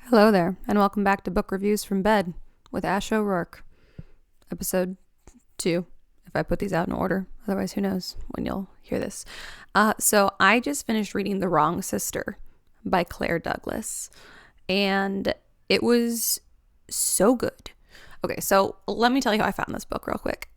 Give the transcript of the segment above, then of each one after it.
Hello there, and welcome back to Book Reviews from Bed with Ash O'Rourke, episode 2, if I put these out in order. Otherwise, who knows when you'll hear this. So I just finished reading The Wrong Sister by Claire Douglas, and it was so good. Okay, so let me tell you how I found this book real quick.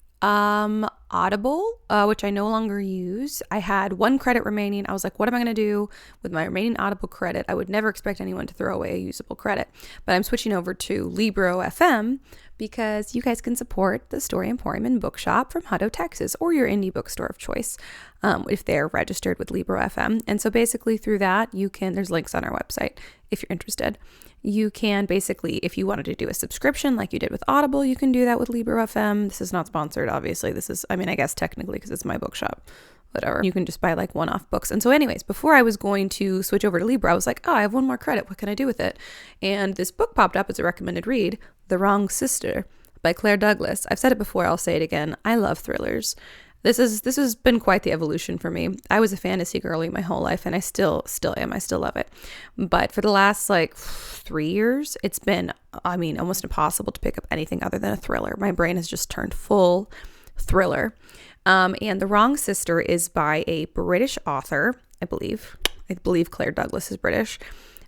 Audible, which I no longer use. I had 1 credit remaining. I was like, what am I going to do with my remaining Audible credit? I would never expect anyone to throw away a usable credit, but I'm switching over to Libro FM because you guys can support the Story Emporium and Bookshop from Hutto, Texas, or your indie bookstore of choice, if they're registered with Libro FM. And so basically through that, there's links on our website if you're interested. You can basically, if you wanted to do a subscription like you did with Audible, you can do that with Libro FM. This is not sponsored, obviously. I guess technically because it's my bookshop, whatever. You can just buy like one-off books. And so anyways, before I was going to switch over to Libro, I was like, oh, I have 1 more credit. What can I do with it? And this book popped up as a recommended read, The Wrong Sister by Claire Douglas. I've said it before, I'll say it again. I love thrillers. This has been quite the evolution for me. I was a fantasy girly my whole life, and I still am. I still love it. But for the last 3 years, it's been, almost impossible to pick up anything other than a thriller. My brain has just turned full thriller. And The Wrong Sister is by a British author, I believe. I believe Claire Douglas is British.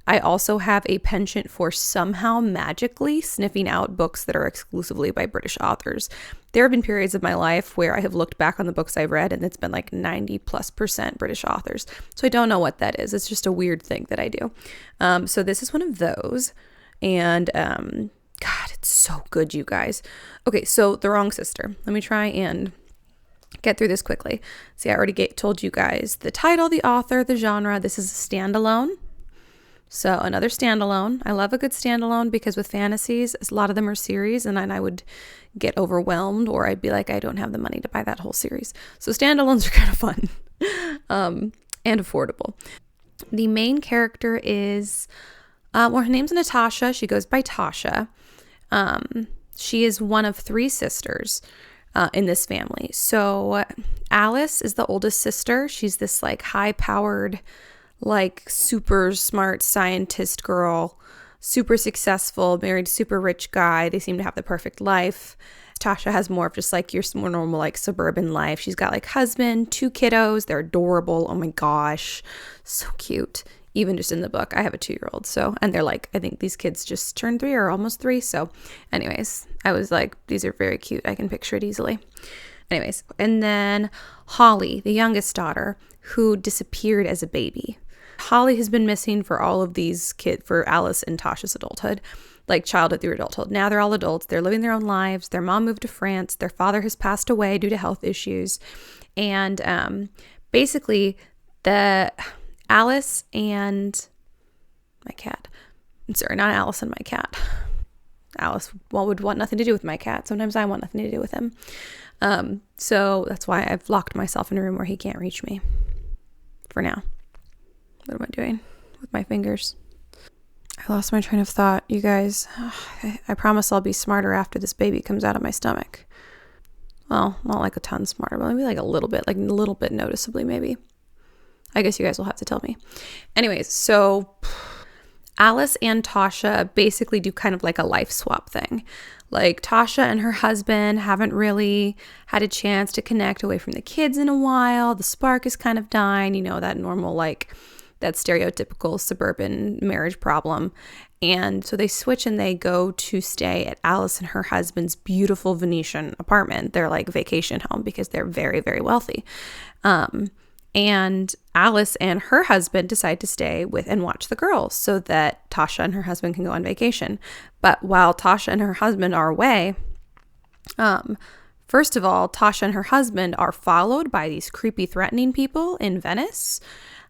I also have a penchant for somehow magically sniffing out books that are exclusively by British authors. There have been periods of my life where I have looked back on the books I've read and it's been 90+% British authors. So I don't know what that is. It's just a weird thing that I do. So this is one of those. And God, it's so good, you guys. Okay, so The Wrong Sister. Let me try and get through this quickly. See, I already told you guys the title, the author, the genre. This is a standalone. So another standalone. I love a good standalone because with fantasies, a lot of them are series and then I would get overwhelmed or I'd be like, I don't have the money to buy that whole series. So standalones are kind of fun and affordable. The main character is, her name's Natasha. She goes by Tasha. She is one of 3 sisters in this family. So Alice is the oldest sister. She's this high-powered, super smart scientist girl, super successful, married super rich guy. They seem to have the perfect life. Tasha has more of just your more normal suburban life. She's got husband, 2 kiddos. They're adorable. Oh my gosh, so cute. Even just in the book, I have a 2-year-old. So, and they're I think these kids just turned 3 or almost 3. So anyways, I was these are very cute. I can picture it easily. Anyways, and then Holly, the youngest daughter, who disappeared as a baby. Holly has been missing for all of these kids, for Alice and Tasha's adulthood, childhood through adulthood. Now they're all adults. They're living their own lives. Their mom moved to France. Their father has passed away due to health issues. And basically, the Alice and my cat. I'm sorry, not Alice and my cat. Alice would want nothing to do with my cat. Sometimes I want nothing to do with him. So that's why I've locked myself in a room where he can't reach me. For now. What am I doing with my fingers? I lost my train of thought, you guys. I promise I'll be smarter after this baby comes out of my stomach. Well, not a ton smarter, but maybe a little bit noticeably maybe. I guess you guys will have to tell me. Anyways, so Alice and Tasha basically do kind of a life swap thing. Tasha and her husband haven't really had a chance to connect away from the kids in a while. The spark is kind of dying, that normal, that stereotypical suburban marriage problem. And so they switch and they go to stay at Alice and her husband's beautiful Venetian apartment. Their vacation home because they're very, very wealthy. And Alice and her husband decide to stay with and watch the girls so that Tasha and her husband can go on vacation. But while Tasha and her husband are away, first of all, Tasha and her husband are followed by these creepy, threatening people in Venice.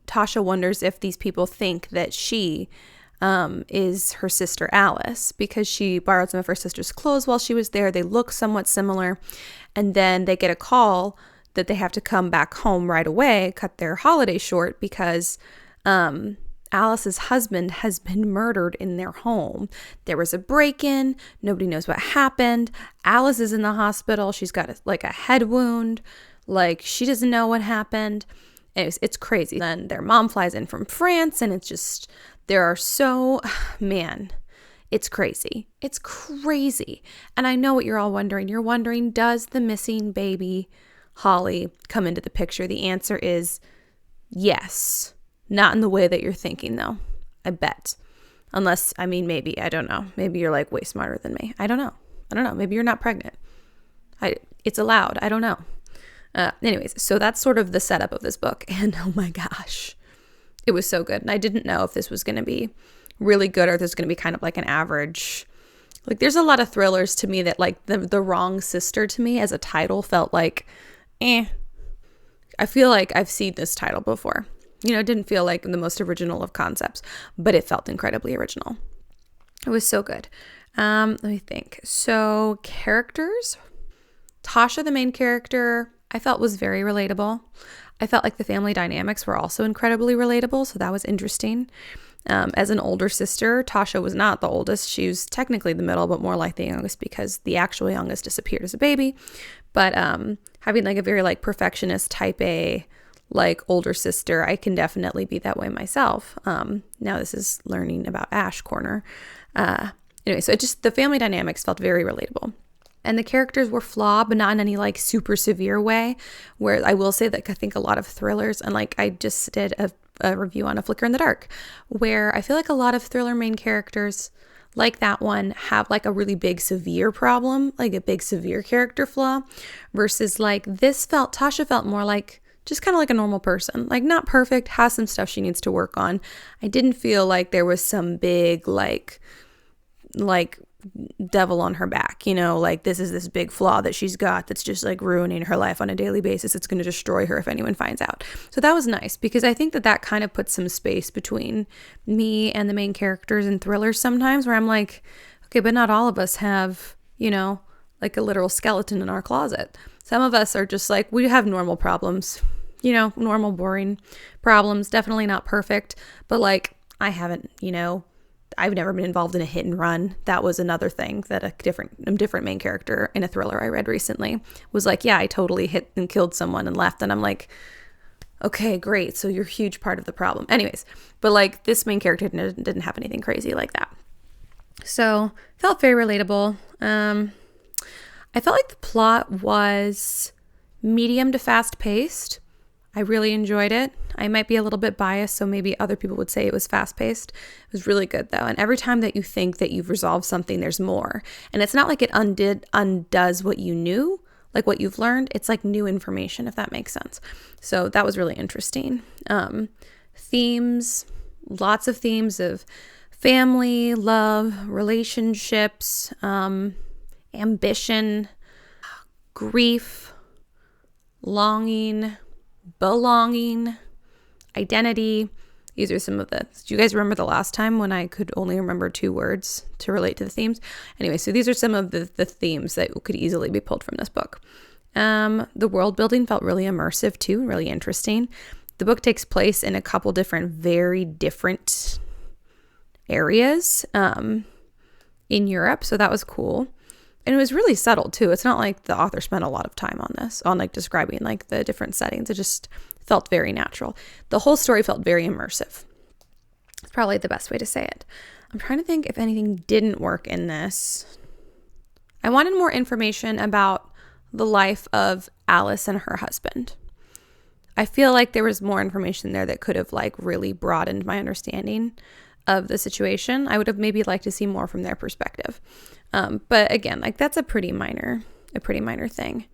Tasha wonders if these people think that she is her sister Alice because she borrowed some of her sister's clothes while she was there. They look somewhat similar. And then they get a call that they have to come back home right away, cut their holiday short because Alice's husband has been murdered in their home. There was a break-in. Nobody knows what happened. Alice is in the hospital. She's got a head wound. She doesn't know what happened. It's crazy. Then their mom flies in from France and it's just There are so, man, it's crazy. It's crazy. And I know what you're all wondering. You're wondering, does the missing baby Holly come into the picture? The answer is yes. Not in the way that you're thinking, though. I bet. Unless, I mean, maybe, I don't know. Maybe you're like way smarter than me. I don't know. Maybe you're not pregnant. It's allowed. I don't know. Anyways, so that's sort of the setup of this book. And oh my gosh, it was so good. And I didn't know if this was going to be really good or if this was going to be kind of like an average. Like, there's a lot of thrillers to me that like the Wrong Sister to me as a title felt like, I feel like I've seen this title before. It didn't feel like the most original of concepts, but it felt incredibly original. It was so good. Let me think. So characters, Tasha, the main character, I felt was very relatable. I felt like the family dynamics were also incredibly relatable, so that was interesting. As an older sister, Tasha was not the oldest. She was technically the middle, but more like the youngest because the actual youngest disappeared as a baby. But having like a very like perfectionist type A, like older sister, I can definitely be that way myself. Now this is learning about Ash Corner. Anyway, so the family dynamics felt very relatable. And the characters were flawed, but not in any like super severe way, where I will say that I think a lot of thrillers, and like I just did a review on A Flicker in the Dark, where I feel like a lot of thriller main characters like that one have like a really big severe problem, like a big severe character flaw, versus like Tasha felt more like just kind of like a normal person, like not perfect, has some stuff she needs to work on. I didn't feel like there was some big like devil on her back, like this is this big flaw that she's got that's just like ruining her life on a daily basis. It's going to destroy her if anyone finds out. So that was nice because I think that kind of puts some space between me and the main characters in thrillers sometimes, where I'm like, okay, but not all of us have, like a literal skeleton in our closet. Some of us are just like, we have normal problems, normal boring problems, definitely not perfect, but like I haven't, I've never been involved in a hit and run. That was another thing that a different main character in a thriller I read recently was like, yeah, I totally hit and killed someone and left. And I'm like, okay, great. So you're a huge part of the problem. Anyways, but like this main character didn't have anything crazy like that. So felt very relatable. I felt like the plot was medium to fast paced. I really enjoyed it. I might be a little bit biased, so maybe other people would say it was fast-paced. It was really good, though. And every time that you think that you've resolved something, there's more. And it's not like it undoes what you knew, like what you've learned. It's like new information, if that makes sense. So that was really interesting. Themes, lots of themes of family, love, relationships, ambition, grief, longing, belonging, identity. These are some of do you guys remember the last time when I could only remember 2 words to relate to the themes? Anyway, so these are some of the themes that could easily be pulled from this book. The world building felt really immersive too, really interesting. The book takes place in a couple different, very different areas in Europe, so that was cool. And it was really subtle too. It's not like the author spent a lot of time on this, on like describing like the different settings. It just felt very natural. The whole story felt very immersive. It's probably the best way to say it. I'm trying to think if anything didn't work in this. I wanted more information about the life of Alice and her husband. I feel like there was more information there that could have like really broadened my understanding of the situation. I would have maybe liked to see more from their perspective. But again, like that's a pretty minor thing.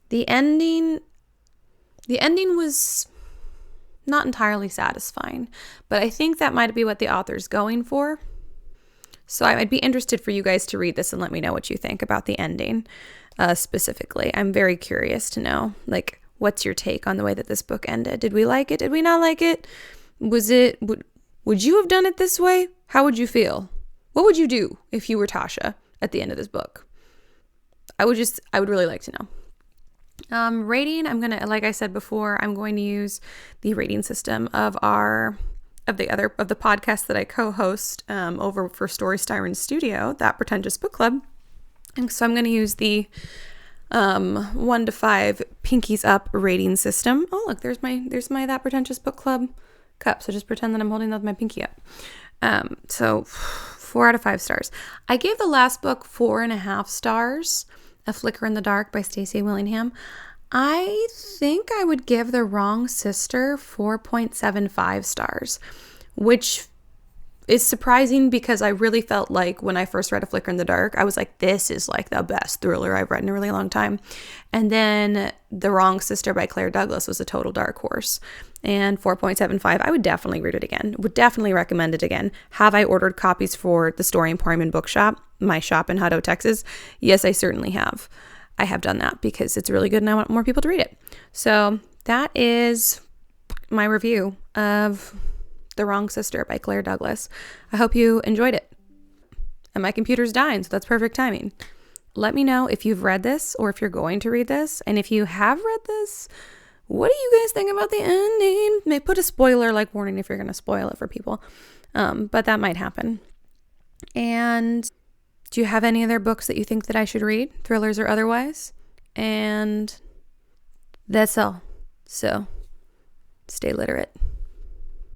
The ending was not entirely satisfying, but I think that might be what the author's going for. So I'd be interested for you guys to read this and let me know what you think about the ending specifically. I'm very curious to know, like, what's your take on the way that this book ended? Did we like it? Did we not like it? Would you have done it this way? How would you feel? What would you do if you were Tasha at the end of this book? I would really like to know. Rating, like I said before, I'm going to use the rating system of the podcast that I co-host over for Story Styron Studio, That Pretentious Book Club. And so I'm going to use the 1 to 5 pinkies up rating system. Oh, look, there's my That Pretentious Book Club cup. So just pretend that I'm holding that with my pinky up. So 4 out of 5 stars. I gave the last book 4.5 stars, A Flicker in the Dark by Stacey Willingham. I think I would give The Wrong Sister 4.75 stars, which is surprising because I really felt like when I first read A Flicker in the Dark, I was like, this is like the best thriller I've read in a really long time. And then The Wrong Sister by Claire Douglas was a total dark horse. And 4.75, I would definitely read it again. Would definitely recommend it again. Have I ordered copies for the Story Emporium and Bookshop, my shop in Hutto, Texas? Yes, I certainly have. I have done that because it's really good and I want more people to read it. So that is my review of The Wrong Sister by Claire Douglas. I hope you enjoyed it. And my computer's dying, so that's perfect timing. Let me know if you've read this or if you're going to read this. And if you have read this, what do you guys think about the ending? May put a spoiler like warning if you're going to spoil it for people. But that might happen. And do you have any other books that you think that I should read, thrillers or otherwise? And that's all. So stay literate.